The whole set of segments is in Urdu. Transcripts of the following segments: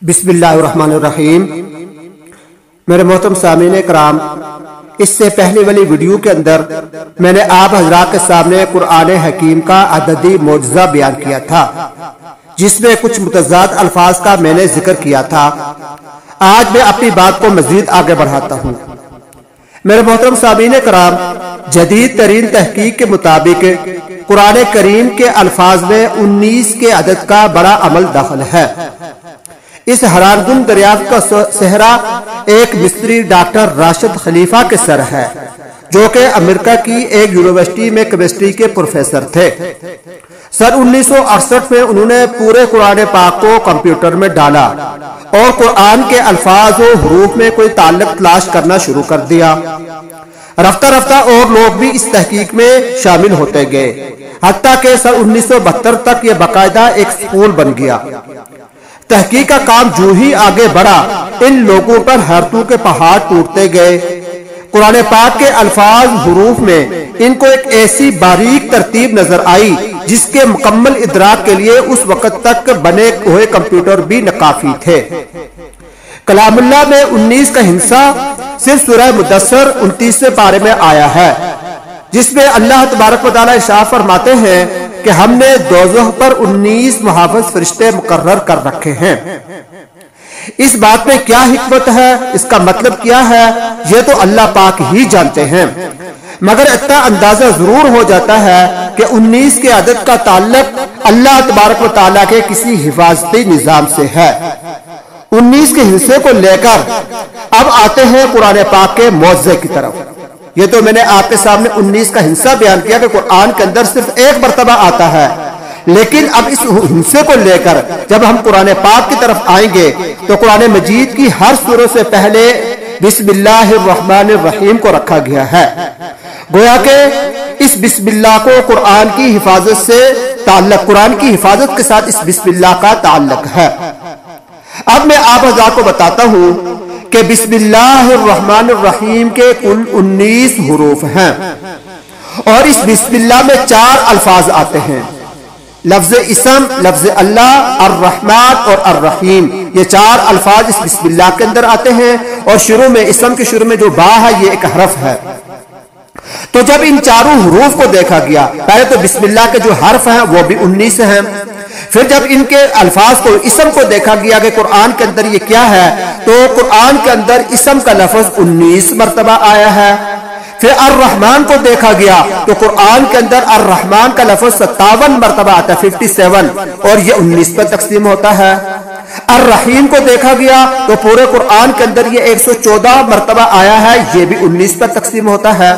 بسم اللہ الرحمن الرحیم۔ میرے محترم سامعین کرام، اس سے پہلے والی ویڈیو کے اندر میں نے آپ حضرات کے سامنے قرآن حکیم کا عددی معجزہ بیان کیا تھا، جس میں کچھ متضاد الفاظ کا میں نے ذکر کیا تھا۔ آج میں اپنی بات کو مزید آگے بڑھاتا ہوں۔ میرے محترم سامعین کرام، جدید ترین تحقیق کے مطابق قرآن کریم کے الفاظ میں 19 کے عدد کا بڑا عمل داخل ہے۔ اس حیران کن دریافت کا صحرا ایک مصری ڈاکٹر راشد خلیفہ کے سر ہے، جو کہ امریکہ کی ایک یونیورسٹی میں کیمسٹری کے پروفیسر تھے۔ سن 1968 میں انہوں نے پورے قرآن پاک کو کمپیوٹر میں ڈالا اور قرآن کے الفاظ و حروف میں کوئی تعلق تلاش کرنا شروع کر دیا۔ رفتہ رفتہ اور لوگ بھی اس تحقیق میں شامل ہوتے گئے، حتیٰ کہ سن 1972 تک یہ باقاعدہ ایک سکول بن گیا۔ تحقیق کا کام جو ہی آگے بڑھا، ان لوگوں پر حیرتوں کے پہاڑ ٹوٹتے گئے۔ قرآن پاک کے الفاظ حروف میں ان کو ایک ایسی باریک ترتیب نظر آئی جس کے مکمل ادراک کے لیے اس وقت تک بنے ہوئے کمپیوٹر بھی ناکافی تھے۔ کلام اللہ میں 19 کا ہندسہ صرف سورہ مدثر 29 پارے میں آیا ہے، جس میں اللہ تبارک و تعالیٰ ارشاد فرماتے ہیں کہ ہم نے دوزخ پر 19 محافظ فرشتے مقرر کر رکھے ہیں۔ اس بات میں کیا حکمت ہے، اس کا مطلب کیا ہے، یہ تو اللہ پاک ہی جانتے ہیں، مگر اتنا اندازہ ضرور ہو جاتا ہے کہ 19 کے عدد کا تعلق اللہ تبارک و تعالیٰ کے کسی حفاظتی نظام سے ہے۔ 19 کے حصے کو لے کر اب آتے ہیں قرآن پاک کے معجزے کی طرف۔ یہ تو میں نے آپ کے سامنے 19 کا حصہ بیان کیا کہ قرآن کے اندر صرف ایک مرتبہ آتا ہے، لیکن اب اس حصے کو لے کر جب ہم قرآن پاک کی طرف آئیں گے تو قرآن مجید کی ہر سورہ سے پہلے بسم اللہ الرحمن الرحیم کو رکھا گیا ہے، گویا کہ اس بسم اللہ کو قرآن کی حفاظت سے تعلق، قرآن کی حفاظت کے ساتھ اس بسم اللہ کا تعلق ہے۔ اب میں آپ حضرات کو بتاتا ہوں کہ بسم اللہ الرحمن الرحیم کے کل 19 حروف ہیں، اور اس بسم اللہ میں 4 الفاظ آتے ہیں، لفظ اسم، لفظ اللہ، الرحمن اور الرحیم۔ یہ 4 الفاظ اس بسم اللہ کے اندر آتے ہیں، اور شروع میں اسم کے شروع میں جو با ہے یہ ایک حرف ہے۔ تو جب ان 4 حروف کو دیکھا گیا، پہلے تو بسم اللہ کے جو حرف ہیں وہ بھی 19 ہیں، پھر جب ان کے الفاظ کو، اسم کو دیکھا گیا کہ قرآن کے اندر یہ کیا ہے، تو قرآن کے اندر اسم کا لفظ 19 مرتبہ آیا ہے۔ پھر الرحمن کو دیکھا گیا تو قرآن کے اندر الرحمن کا لفظ 57 مرتبہ آتا ہے، 57، اور یہ 19 پر تقسیم ہوتا ہے۔ الرحیم کو دیکھا گیا تو پورے قرآن کے اندر یہ 114 مرتبہ آیا ہے، یہ بھی 19 پر تقسیم ہوتا ہے۔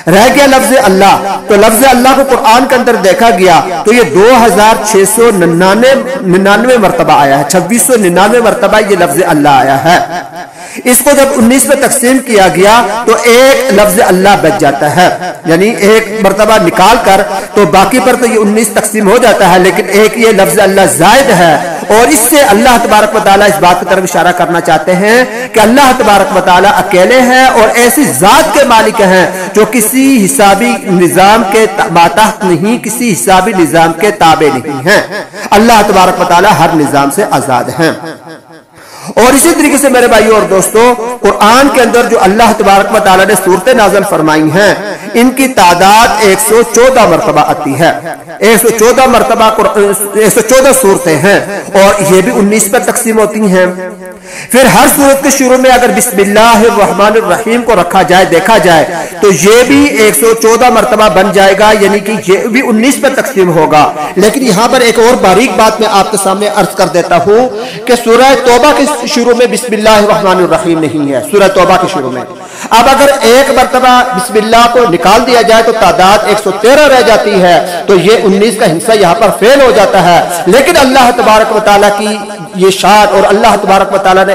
رہ گیا لفظ اللہ، تو لفظ اللہ کو قرآن کے اندر دیکھا گیا تو یہ 2699 مرتبہ آیا ہے، 2699 مرتبہ یہ لفظ اللہ آیا ہے۔ اس کو جب 19 میں تقسیم کیا گیا تو ایک لفظ اللہ بچ جاتا ہے، یعنی ایک مرتبہ نکال کر تو باقی پر تو یہ 19 تقسیم ہو جاتا ہے، لیکن ایک یہ لفظ اللہ زائد ہے، اور اس سے اللہ تبارک و تعالیٰ اس بات کی طرف اشارہ کرنا چاہتے ہیں کہ اللہ تبارک و تعالیٰ اکیلے ہیں اور ایسی ذات کے مالک ہیں جو کسی حسابی نظام کے ماتحت نہیں، کسی حسابی نظام کے تابع نہیں ہیں۔ اللہ تبارک و تعالیٰ ہر نظام سے آزاد ہیں۔ اور اسی طریقے سے میرے بھائیوں اور دوستو، قرآن کے اندر جو اللہ تبارک و تعالیٰ نے صورتیں نازل فرمائی ہیں، ان کی تعداد 114 مرتبہ آتی ہے، 114 مرتبہ 114 صورتیں ہیں، اور یہ بھی 19 پر تقسیم ہوتی ہیں۔ پھر ہر صورت کے شروع میں اگر بسم اللہ الرحمن الرحیم کو رکھا جائے، دیکھا جائے تو یہ بھی 114 مرتبہ بن جائے گا، یعنی کہ یہ بھی 19 پر تقسیم ہوگا۔ لیکن یہاں پر ایک اور باریک بات میں آپ کے سامنے عرض کر دیتا ہوں کہ سورہ توبہ کے شروع میں بسم اللہ الرحمن الرحیم نہیں ہے، سورہ توبہ کے شروع میں۔ اب اگر ایک مرتبہ بسم اللہ کو نکال دیا جائے تو تعداد 113 رہ جاتی ہے، تو یہ 19 کا حصہ یہاں پر فیل ہو جاتا ہے۔ لیکن اللہ تبارک و تعالیٰ کی یہ شان، اور اللہ تبارک و تعالیٰ نے